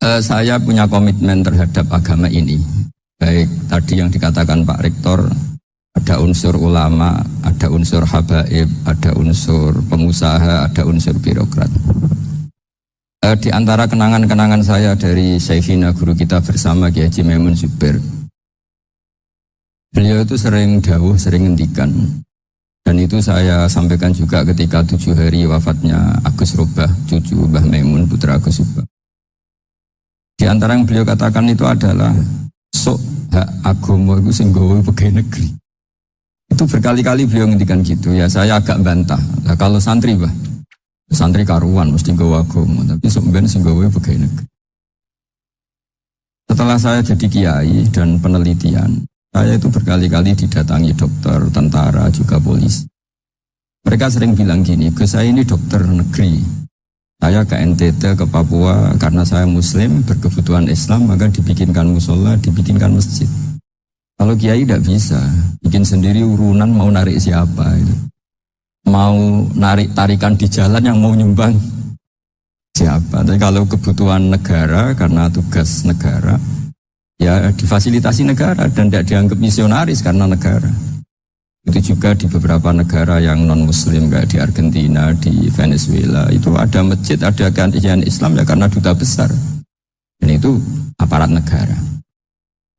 Saya punya komitmen terhadap agama ini. Baik tadi yang dikatakan Pak Rektor, ada unsur ulama, ada unsur habaib, ada unsur pengusaha, ada unsur birokrat. Di antara kenangan-kenangan saya dari Syekhina guru kita bersama Kiai Haji Maimun Zubair, beliau itu sering dawuh, sering ngendikan. Dan itu saya sampaikan juga ketika 7 hari wafatnya Agus Robah, cucu Mbah Maimun, putra Agus Robah. Di antara yang beliau katakan itu adalah sok hak agama itu sing gawe pegawai negeri. Itu berkali-kali beliau ngendikan gitu ya, saya agak bantah. Nah, kalau santri bah, santri karuan mesti gawe agama, tapi sok ben sing gawe pegawai negeri. Setelah saya jadi kiai dan penelitian, saya itu berkali-kali didatangi dokter, tentara, juga polisi. Mereka sering bilang gini, Gus saya ini dokter negeri. Saya ke NTT, ke Papua, karena saya muslim, berkebutuhan Islam, maka dibikinkan musola, dibikinkan masjid. Kalau kiai tidak bisa, bikin sendiri urunan mau narik siapa itu. Mau narik tarikan di jalan yang mau nyumbang siapa. Tapi kalau kebutuhan negara, karena tugas negara, ya difasilitasi negara dan tidak dianggap misionaris karena negara. Itu juga di beberapa negara yang non-muslim kayak di Argentina, di Venezuela, itu ada masjid, ada kajian Islam ya karena duta besar. Dan itu aparat negara.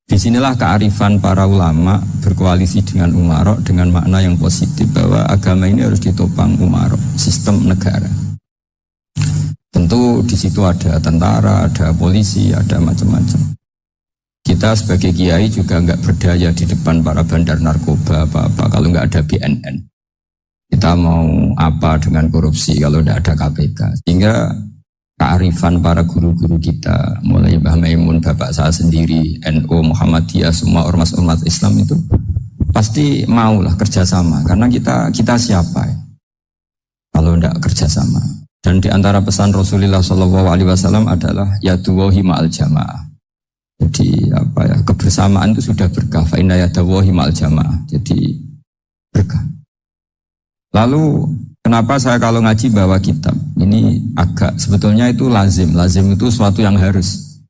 Disinilah kearifan para ulama berkoalisi dengan umarok dengan makna yang positif bahwa agama ini harus ditopang umarok, sistem negara. Tentu di situ ada tentara, ada polisi, ada macam-macam. Kita sebagai kiai juga nggak berdaya di depan para bandar narkoba apa-apa kalau nggak ada BNN. Kita mau apa dengan korupsi kalau nggak ada KPK. Sehingga kearifan para guru-guru kita, mulai Mbah Maimun, bapak saya sendiri, NU, Muhammadiyah, semua ormas-ormas Islam itu pasti maulah kerjasama. Karena kita siapa ya? Kalau nggak kerjasama. Dan di antara pesan Rasulullah SAW adalah yaduwahi ma'al jamaah. Jadi kebersamaan itu sudah berkah. Fa inna yadallahi ma'al jamaah. Jadi berkah. Lalu kenapa saya kalau ngaji bawa kitab? Ini agak sebetulnya itu lazim. Lazim itu suatu yang harus.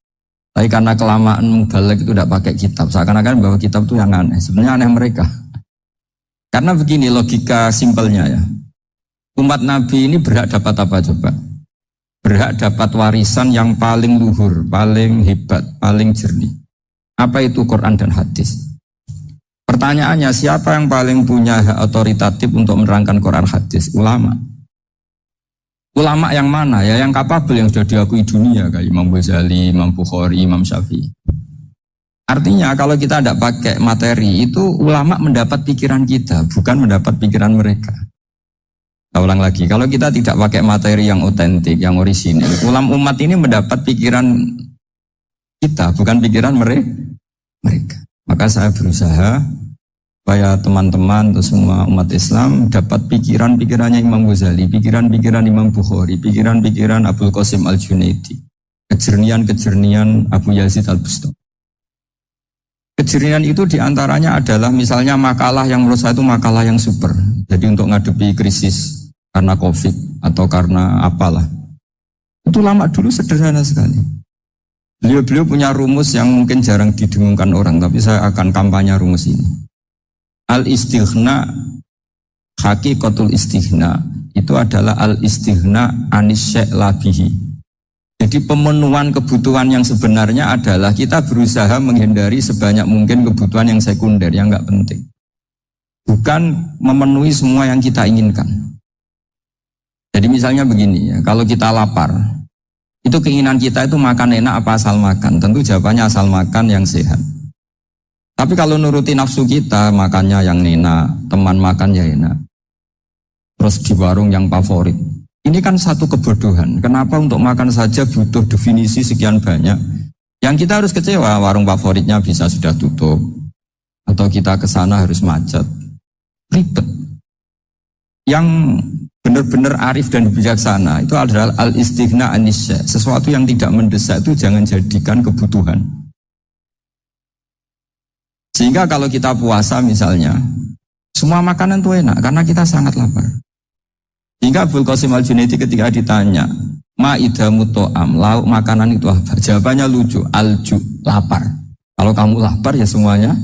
Tapi karena kelamaan mubalek itu tidak pakai kitab. Seakan-akan bawa kitab itu yang aneh. Sebenarnya aneh mereka. Karena begini logika simpelnya ya. Umat Nabi ini berhak dapat apa coba? Berhak dapat warisan yang paling luhur, paling hebat, paling jernih. Apa itu Quran dan hadis? Pertanyaannya, siapa yang paling punya hak otoritatif untuk menerangkan Quran hadis? Ulama. Ulama yang mana? Ya yang kapabel, yang sudah diakui dunia, kayak Imam Ghazali, Imam Bukhari, Imam Syafi'i. Artinya kalau kita tidak pakai materi, itu ulama mendapat pikiran kita, bukan mendapat pikiran mereka. Saya ulang lagi, kalau kita tidak pakai materi yang otentik, yang orisinil, umat ini mendapat pikiran kita, bukan pikiran mereka. Maka saya berusaha supaya teman-teman atau semua umat Islam dapat pikiran-pikirannya Imam Ghazali, pikiran-pikiran Imam Bukhari, pikiran-pikiran Abul Qasim Al-Junaidi, kejernian-kejernian Abu Yazid Al-Bustami. Kejernian itu diantaranya adalah misalnya makalah yang menurut saya itu makalah yang super. Jadi untuk ngadepi krisis karena COVID atau karena apalah. Itu lama dulu sederhana sekali. Beliau punya rumus yang mungkin jarang didengungkan orang, tapi saya akan kampanye rumus ini. Al-istighna, hakikatul istighna, itu adalah al-istighna anis syai' labihi. Jadi pemenuhan kebutuhan yang sebenarnya adalah kita berusaha menghindari sebanyak mungkin kebutuhan yang sekunder, yang enggak penting. Bukan memenuhi semua yang kita inginkan. Jadi misalnya begini ya, kalau kita lapar, itu keinginan kita itu makan enak apa asal makan? Tentu jawabannya asal makan yang sehat. Tapi kalau nuruti nafsu kita, makannya yang enak, teman makan ya enak. Terus di warung yang favorit. Ini kan satu kebodohan. Kenapa untuk makan saja butuh definisi sekian banyak? Yang kita harus kecewa, warung favoritnya bisa sudah tutup. Atau kita ke sana harus macet. Ribet. Yang benar-benar arif dan bijaksana itu adalah al-istighna anisya. Sesuatu yang tidak mendesak itu jangan jadikan kebutuhan. Sehingga kalau kita puasa misalnya, semua makanan itu enak karena kita sangat lapar. Sehingga Abul Qasim Al-Junaidi ketika ditanya, Ma'idamu to'am, lauk makanan itu apa? Jawabannya lucu, alju, lapar. Kalau kamu lapar ya semuanya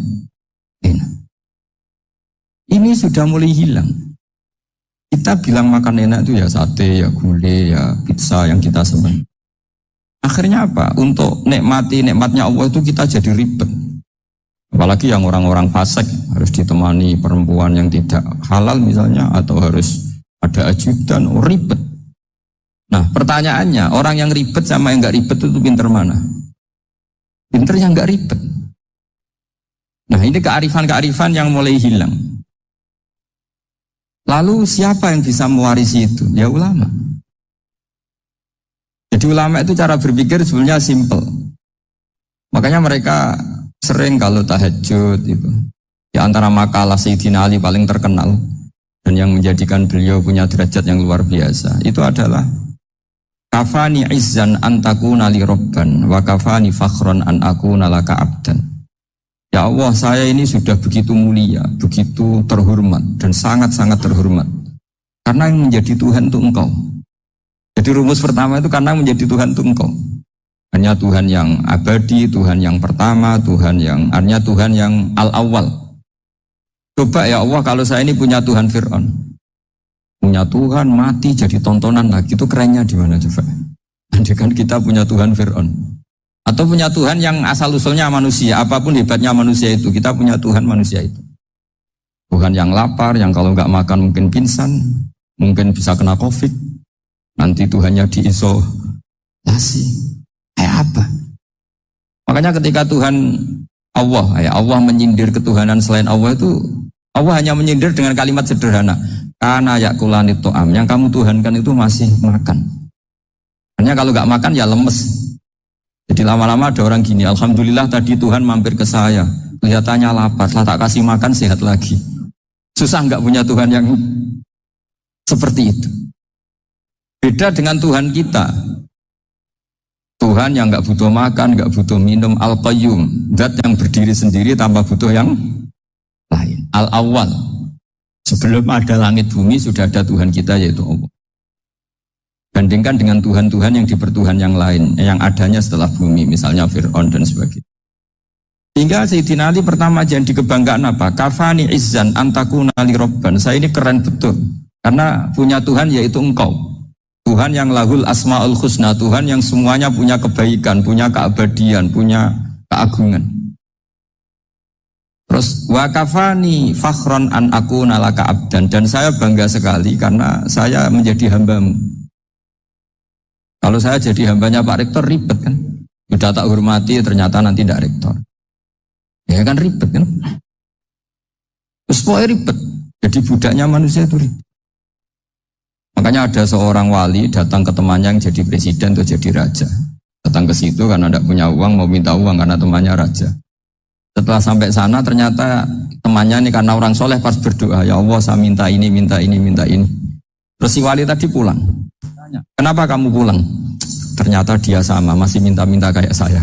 enak. Ini sudah mulai hilang. Kita bilang makan enak itu ya sate, ya gulai, ya pizza yang kita senang. Akhirnya apa? Untuk nikmati nikmatnya Allah itu kita jadi ribet. Apalagi yang orang-orang fasik harus ditemani perempuan yang tidak halal misalnya, atau harus ada ajudan, ribet. Nah pertanyaannya, orang yang ribet sama yang gak ribet itu pinter mana? Pinter yang gak ribet. Nah ini kearifan-kearifan yang mulai hilang. Lalu siapa yang bisa mewarisi itu? Ya ulama. Jadi ulama itu cara berpikir sebenarnya simple. Makanya mereka sering kalau tahajud itu. Di antara makalah Sayyidina Ali paling terkenal dan yang menjadikan beliau punya derajat yang luar biasa itu adalah kafani izzan antakuna li robban wa kafani fakhron an akuna laka abdan. Ya Allah, saya ini sudah begitu mulia, begitu terhormat dan sangat-sangat terhormat karena yang menjadi Tuhan itu Engkau. Jadi rumus pertama itu karena menjadi Tuhan itu Engkau. Hanya Tuhan yang abadi, Tuhan yang pertama, hanya Tuhan yang al-awwal. Coba ya Allah, kalau saya ini punya Tuhan Fir'aun, punya Tuhan mati jadi tontonan lagi, itu kerennya di mana coba? Andai kan kita punya Tuhan Fir'aun, atau punya Tuhan yang asal usulnya manusia, apapun hebatnya manusia itu, kita punya Tuhan manusia itu. Tuhan yang lapar, yang kalau nggak makan mungkin pingsan, mungkin bisa kena COVID, nanti Tuhannya diisolasi, kayak apa? Makanya ketika Tuhan Allah menyindir ketuhanan selain Allah itu, Allah hanya menyindir dengan kalimat sederhana, karena yakulani to'am, yang kamu tuhankan itu masih makan. Hanya kalau nggak makan ya lemes. Jadi lama-lama ada orang gini, alhamdulillah tadi Tuhan mampir ke saya, kelihatannya lapar, setelah tak kasih makan sehat lagi. Susah nggak punya Tuhan yang seperti itu. Beda dengan Tuhan kita. Tuhan yang nggak butuh makan, nggak butuh minum, al-qayyum, zat yang berdiri sendiri tanpa butuh yang lain. Al-awwal, sebelum ada langit bumi sudah ada Tuhan kita yaitu Allah. Bandingkan dengan Tuhan-Tuhan yang dipertuhan yang lain, yang adanya setelah bumi, misalnya Fir'aun dan sebagainya. Sehingga Sayyidina Ali pertama jadi kebanggaan apa? Kafani izzan antakuna li robban. Saya ini keren betul, karena punya Tuhan yaitu Engkau. Tuhan yang lahul asma'ul husna, Tuhan yang semuanya punya kebaikan, punya keabadian, punya keagungan. Terus wa kafani fakhron an akuna laka abdan, dan saya bangga sekali karena saya menjadi hambamu. Kalau saya jadi hambanya Pak Rektor ribet kan, sudah tak hormati ternyata nanti tidak rektor, ya kan ribet kan. Terus pokoknya ribet, jadi budaknya manusia itu ribet. Makanya ada seorang wali datang ke temannya yang jadi presiden atau jadi raja, datang ke situ karena tidak punya uang, mau minta uang karena temannya raja. Setelah sampai sana ternyata temannya ini karena orang soleh pas berdoa, ya Allah saya minta ini, minta ini, minta ini. Terus si wali tadi pulang. Tanya, kenapa kamu pulang? Ternyata dia sama, masih minta-minta kayak saya.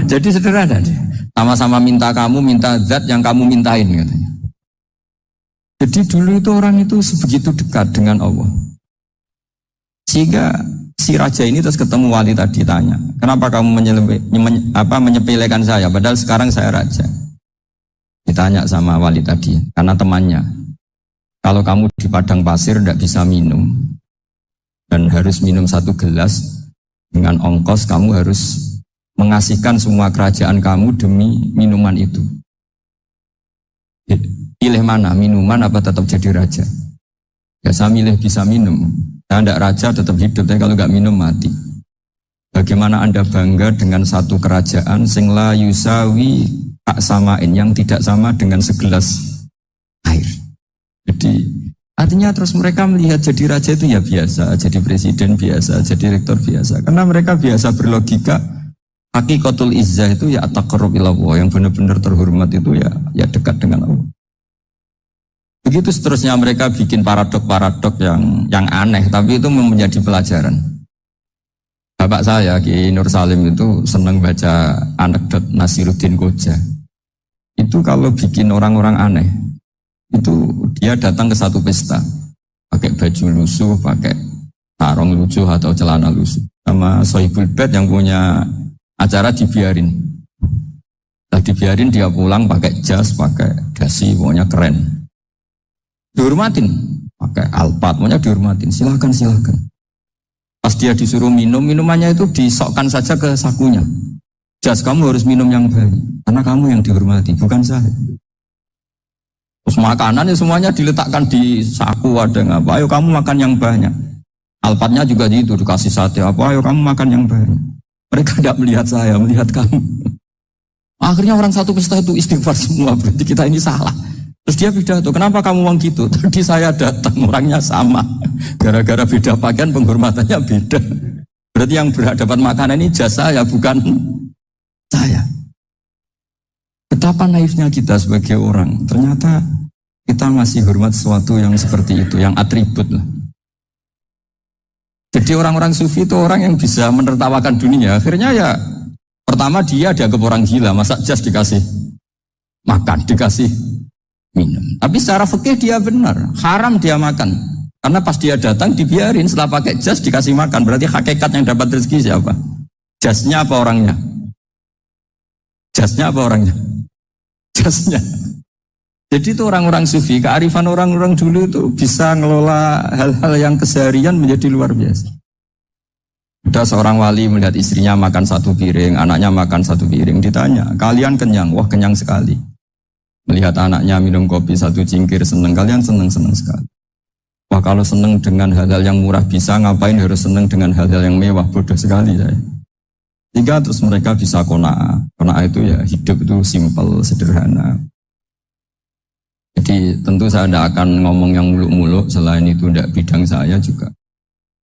Jadi sederhana dia. Sama-sama minta kamu, minta zat yang kamu mintain katanya. Jadi dulu itu orang itu sebegitu dekat dengan Allah. Sehingga si raja ini terus ketemu wali tadi tanya, kenapa kamu menyepelekan saya padahal sekarang saya raja? Ditanya sama wali tadi, karena temannya, kalau kamu di padang pasir tidak bisa minum dan harus minum 1 gelas, dengan ongkos kamu harus mengasihkan semua kerajaan kamu demi minuman itu. Pilih mana, minuman apa tetap jadi raja? Ya saya milih bisa minum. Saya tidak raja tetap hidup, tapi kalau nggak minum mati. Bagaimana Anda bangga dengan satu kerajaan sing la yusawi tak samain, yang tidak sama dengan segelas air. Jadi artinya terus mereka melihat jadi raja itu ya biasa, jadi presiden biasa, jadi rektor biasa. Karena mereka biasa berlogika, hakikatul izzah itu ya taqarrub ila Allah, yang benar-benar terhormat itu ya dekat dengan Allah. Begitu seterusnya mereka bikin paradok-paradok yang aneh, tapi itu menjadi pelajaran. Bapak saya, Ki Nur Salim itu senang baca anekdot Nasiruddin Koja. Itu kalau bikin orang-orang aneh, itu dia datang ke satu pesta, pakai baju lusuh, pakai sarung lucu atau celana lucu. Sama Sohibul Bed yang punya acara dibiarin. Nah, dibiarin dia pulang pakai jas, pakai dasi, pokoknya keren. Dihormatin, pakai alpat, pokoknya dihormatin. Silakan. Pas dia disuruh minum, minumannya itu disokkan saja ke sakunya. Jas, kamu harus minum yang baik, karena kamu yang dihormati, bukan saya. Terus makanan semuanya diletakkan di saku, ada apa? Ayo kamu makan yang banyak. Alpatnya juga gitu, dikasih sate apa? Ayo kamu makan yang banyak. Mereka tidak melihat saya, melihat kamu. Akhirnya orang satu pesta itu istighfar semua, berarti kita ini salah. Terus dia pidato, kenapa kamu uang gitu? Tadi saya datang, orangnya sama. Gara-gara beda pakaian, penghormatannya beda. Berarti yang berhak dapat makanan ini jasa ya, bukan saya. Betapa naifnya kita sebagai orang. Ternyata kita masih hormat sesuatu yang seperti itu, yang atribut lah. Jadi orang-orang sufi itu orang yang bisa menertawakan dunia. Akhirnya ya, pertama dia dianggap orang gila, masa jas dikasih makan, dikasih minum. Tapi secara fikih dia benar, haram dia makan. Karena pas dia datang dibiarin, setelah pakai jas dikasih makan. Berarti hakikat yang dapat rezeki siapa? Jasnya apa orangnya? Jasnya apa orangnya? Jasnya. Jadi itu orang-orang sufi, kearifan orang-orang dulu itu bisa ngelola hal-hal yang keseharian menjadi luar biasa. Ada seorang wali melihat istrinya makan satu piring, anaknya makan satu piring, ditanya, kalian kenyang? Wah, kenyang sekali. Melihat anaknya minum kopi satu cingkir, seneng, kalian seneng sekali. Wah, kalau seneng dengan hal-hal yang murah bisa, ngapain harus seneng dengan hal-hal yang mewah? Bodoh sekali saya. Sehingga terus mereka bisa qanaah. Qanaah itu ya hidup itu simpel, sederhana. Jadi tentu saya tidak akan ngomong yang muluk-muluk, selain itu tidak bidang saya juga.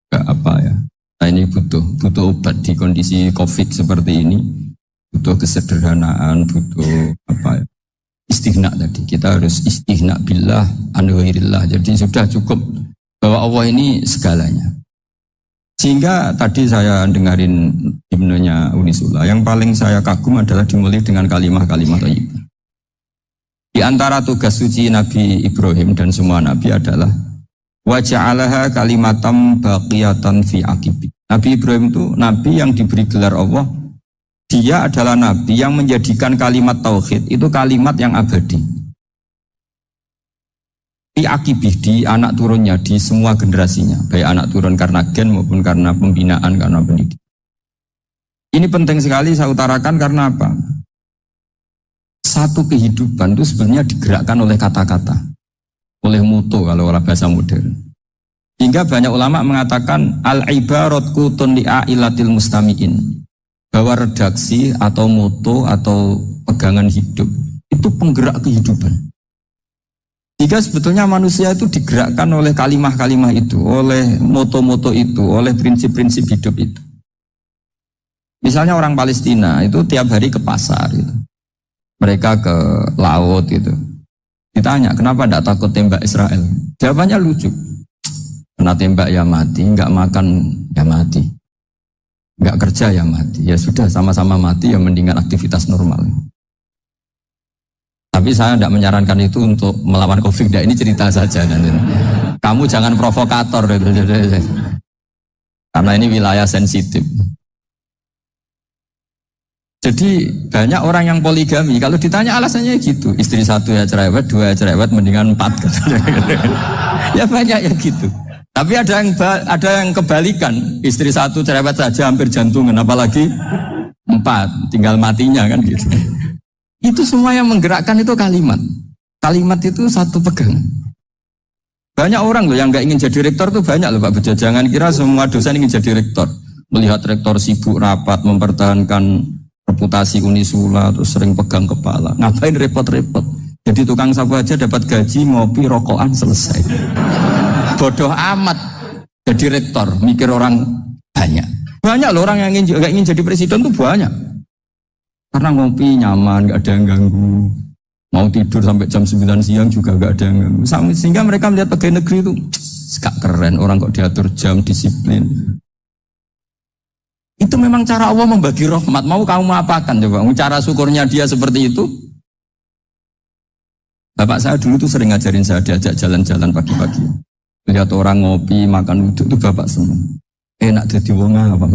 Gak apa ya. Nah, ini butuh obat di kondisi COVID seperti ini. Butuh kesederhanaan, butuh apa ya. Istighna tadi. Kita harus istighna billah an ghairillah. Jadi sudah cukup bahwa Allah ini segalanya. Sehingga tadi saya dengarin himnenya Unisula. Yang paling saya kagum adalah dimulai dengan kalimat-kalimat thayyibah. Di antara tugas suci Nabi Ibrahim dan semua Nabi adalah wa ja'alaha kalimatam baqiyatan fi aqibi. Nabi Ibrahim itu Nabi yang diberi gelar Allah. Dia adalah Nabi yang menjadikan kalimat tauhid itu kalimat yang abadi. Fi aqibi, di anak turunnya, di semua generasinya. Baik anak turun karena gen maupun karena pembinaan, karena pendidikan. Ini penting sekali saya utarakan karena apa? Satu kehidupan itu sebenarnya digerakkan oleh kata-kata, oleh mutu kalau orang bahasa modern. Hingga banyak ulama mengatakan al-ibarat kutun li'ailatil mustami'in, bahwa redaksi atau mutu atau pegangan hidup itu penggerak kehidupan. Jika sebetulnya manusia itu digerakkan oleh kalimah-kalimah itu, oleh moto-moto itu, oleh prinsip-prinsip hidup itu. Misalnya orang Palestina itu tiap hari ke pasar gitu. Mereka ke laut gitu. Ditanya, kenapa tidak takut tembak Israel? Jawabannya lucu. Kena tembak ya mati, nggak makan ya mati. Nggak kerja ya mati. Ya sudah, sama-sama mati ya mendingan aktivitas normal. Tapi saya tidak menyarankan itu untuk melawan COVID. Ini cerita saja. Kamu jangan provokator. Karena ini wilayah sensitif. Jadi banyak orang yang poligami, kalau ditanya alasannya gitu, istri satu ya cerewet, dua ya cerewet, mendingan 4. Ya banyak ya gitu. Tapi ada yang kebalikan, istri satu cerewet saja hampir jantungan, apalagi 4, tinggal matinya kan gitu. Itu semua yang menggerakkan itu kalimat. Kalimat itu satu pegang. Banyak orang loh yang nggak ingin jadi rektor tuh banyak loh Pak Bejo. Jangan kira semua dosen ingin jadi rektor. Melihat rektor sibuk rapat, mempertahankan reputasi Unisula, terus sering pegang kepala. Ngapain repot-repot? Jadi tukang sapu aja dapat gaji, ngopi, rokokan, selesai. Bodoh amat jadi rektor, mikir orang banyak. Banyak loh orang yang ingin jadi presiden tuh banyak. Karena ngopi nyaman, gak ada yang ganggu. Mau tidur sampai jam 9 siang juga gak ada yang ganggu. Sehingga mereka melihat pegawai negeri itu gak keren, orang kok diatur jam, disiplin. Itu memang cara Allah membagi rahmat. Mau kamu apakan coba? Cara syukurnya dia seperti itu. Bapak saya dulu tuh sering ngajarin saya, diajak jalan-jalan pagi-pagi. Lihat orang ngopi, makan uduk itu bapak seneng. Enak jadi wong apa?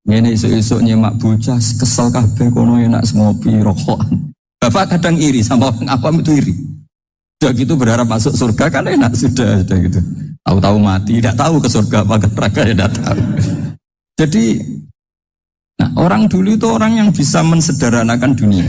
Ngene esuk-esuk nyemak bocah kesel kabeh kono enak ngopi rokokan. Bapak kadang iri sama orang awam itu iri. Sudah gitu berharap masuk surga kan enak sudah gitu. Tahu-tahu mati, tidak tahu ke surga apa ke neraka ya tidak tahu. Jadi, nah orang dulu itu orang yang bisa mensederhanakan dunia.